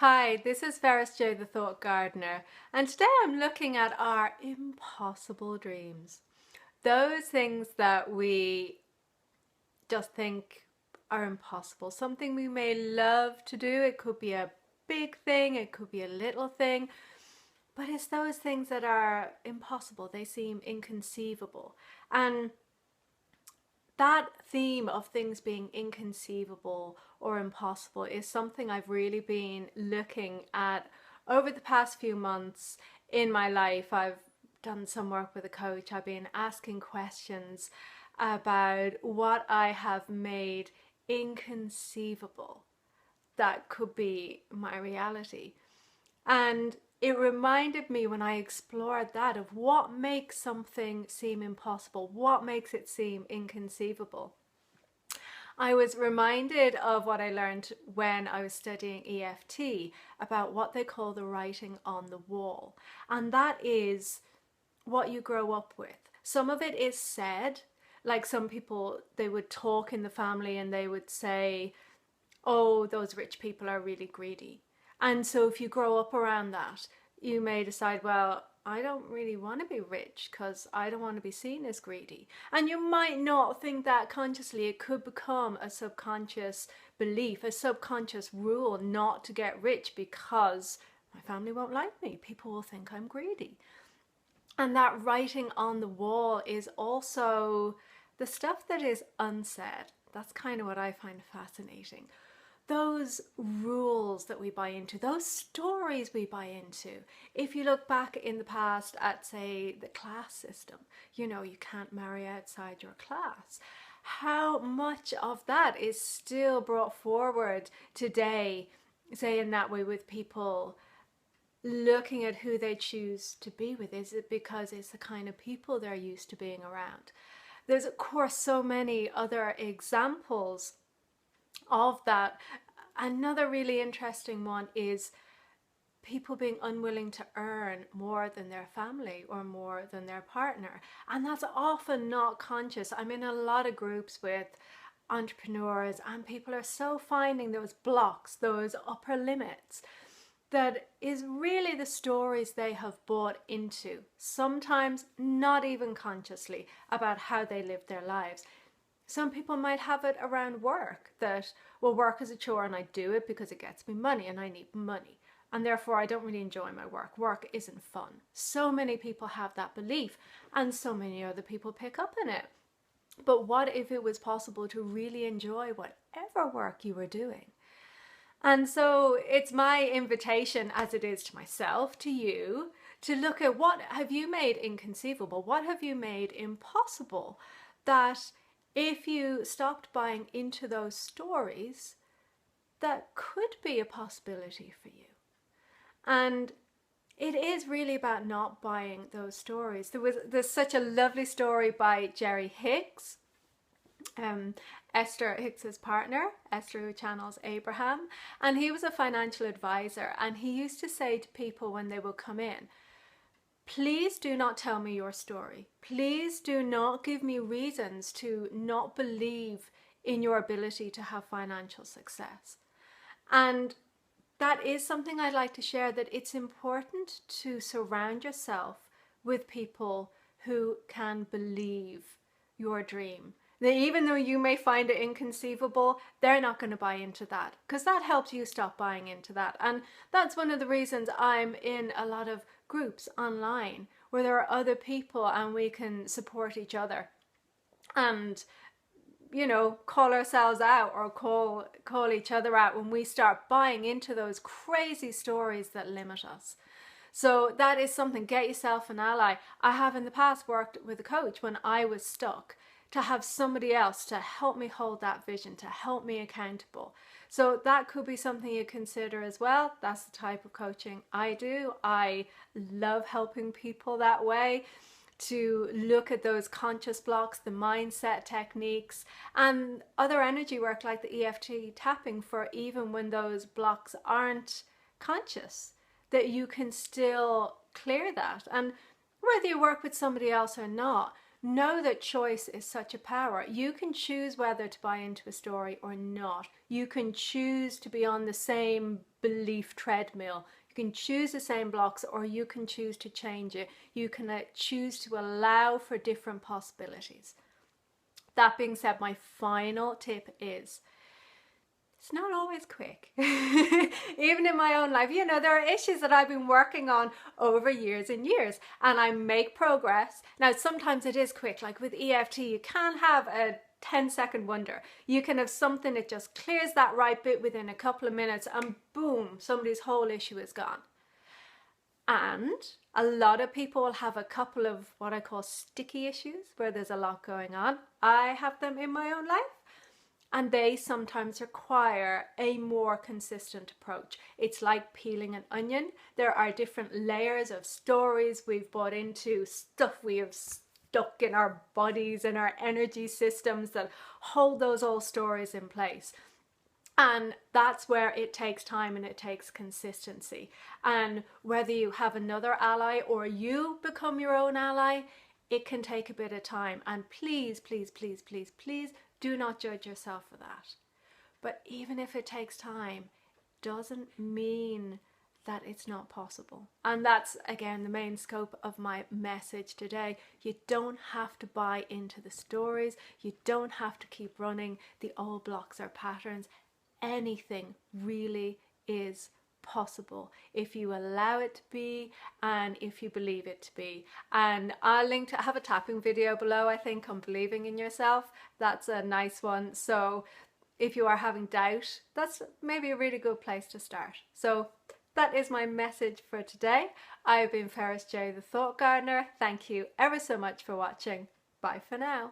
Hi, this is Ferris J, the Thought Gardener, and today I'm looking at our impossible dreams. Those things that we just think are impossible. Something we may love to do. It could be a big thing, it could be a little thing, but it's those things that are impossible. They seem inconceivable. And that theme of things being inconceivable or impossible is something I've really been looking at over the past few months in my life. I've done some work with a coach. I've been asking questions about what I have made inconceivable that could be my reality. And it reminded me when I explored that of what makes something seem impossible, what makes it seem inconceivable. I was reminded of what I learned when I was studying EFT about what they call the writing on the wall. And that is what you grow up with. Some of it is said, like some people, they would talk in the family and they would say, oh, those rich people are really greedy. And so if you grow up around that, you may decide, well, I don't really want to be rich because I don't want to be seen as greedy. And you might not think that consciously. It could become a subconscious belief, a subconscious rule not to get rich because my family won't like me. People will think I'm greedy. And that writing on the wall is also the stuff that is unsaid. That's kind of what I find fascinating. Those rules that we buy into, those stories we buy into. If you look back in the past at, say, the class system, you can't marry outside your class. How much of that is still brought forward today, say in that way, with people looking at who they choose to be with? Is it because it's the kind of people they're used to being around? There's, of course, so many other examples of that. Another really interesting one is people being unwilling to earn more than their family or more than their partner. And that's often not conscious. I'm in a lot of groups with entrepreneurs and people are so finding those blocks, those upper limits, that is really the stories they have bought into, sometimes not even consciously, about how they live their lives. Some people might have it around work, that, well, work is a chore and I do it because it gets me money and I need money. And therefore I don't really enjoy my work. Work isn't fun. So many people have that belief and so many other people pick up on it. But what if it was possible to really enjoy whatever work you were doing? And so it's my invitation, as it is to myself, to you, to look at what have you made inconceivable? What have you made impossible? That if you stopped buying into those stories, that could be a possibility for you. And it is really about not buying those stories. There's such a lovely story by Jerry Hicks, Esther Hicks's partner, Esther, who channels Abraham, and he was a financial advisor, and he used to say to people when they would come in, please do not tell me your story. Please do not give me reasons to not believe in your ability to have financial success. And that is something I'd like to share, that it's important to surround yourself with people who can believe your dream. That even though you may find it inconceivable, they're not going to buy into that, because that helps you stop buying into that. And that's one of the reasons I'm in a lot of groups online where there are other people and we can support each other and call ourselves out or call each other out when we start buying into those crazy stories that limit us. So that is something. Get yourself an ally. I have in the past worked with a coach when I was stuck, to have somebody else to help me hold that vision, to help me accountable. So that could be something you consider as well. That's the type of coaching I do. I love helping people that way, to look at those conscious blocks, the mindset techniques, and other energy work like the EFT tapping, for even when those blocks aren't conscious, that you can still clear that. And whether you work with somebody else or not, know that choice is such a power. You can choose whether to buy into a story or not. You can choose to be on the same belief treadmill. You can choose the same blocks, or you can choose to change it. You can choose to allow for different possibilities. That being said, my final tip is, it's not always quick. Even in my own life, there are issues that I've been working on over years and years, and I make progress. Now, sometimes it is quick, like with EFT, you can't have a 10-second wonder. You can have something that just clears that right bit within a couple of minutes, and boom, somebody's whole issue is gone. And a lot of people will have a couple of what I call sticky issues, where there's a lot going on. I have them in my own life. And they sometimes require a more consistent approach. It's like peeling an onion. There are different layers of stories we've bought into, stuff we have stuck in our bodies and our energy systems that hold those old stories in place. And that's where it takes time and it takes consistency. And whether you have another ally or you become your own ally, it can take a bit of time. And please, please, please, please, please, do not judge yourself for that. But even if it takes time, doesn't mean that it's not possible. And that's, again, the main scope of my message today. You don't have to buy into the stories. You don't have to keep running the old blocks or patterns. Anything really is possible if you allow it to be and if you believe it to be. And I have a tapping video below, I think, on believing in yourself. That's a nice one. So if you are having doubt, that's maybe a really good place to start. So that is my message for today. I've been Ferris J, the Thought Gardener. Thank you ever so much for watching. Bye for now.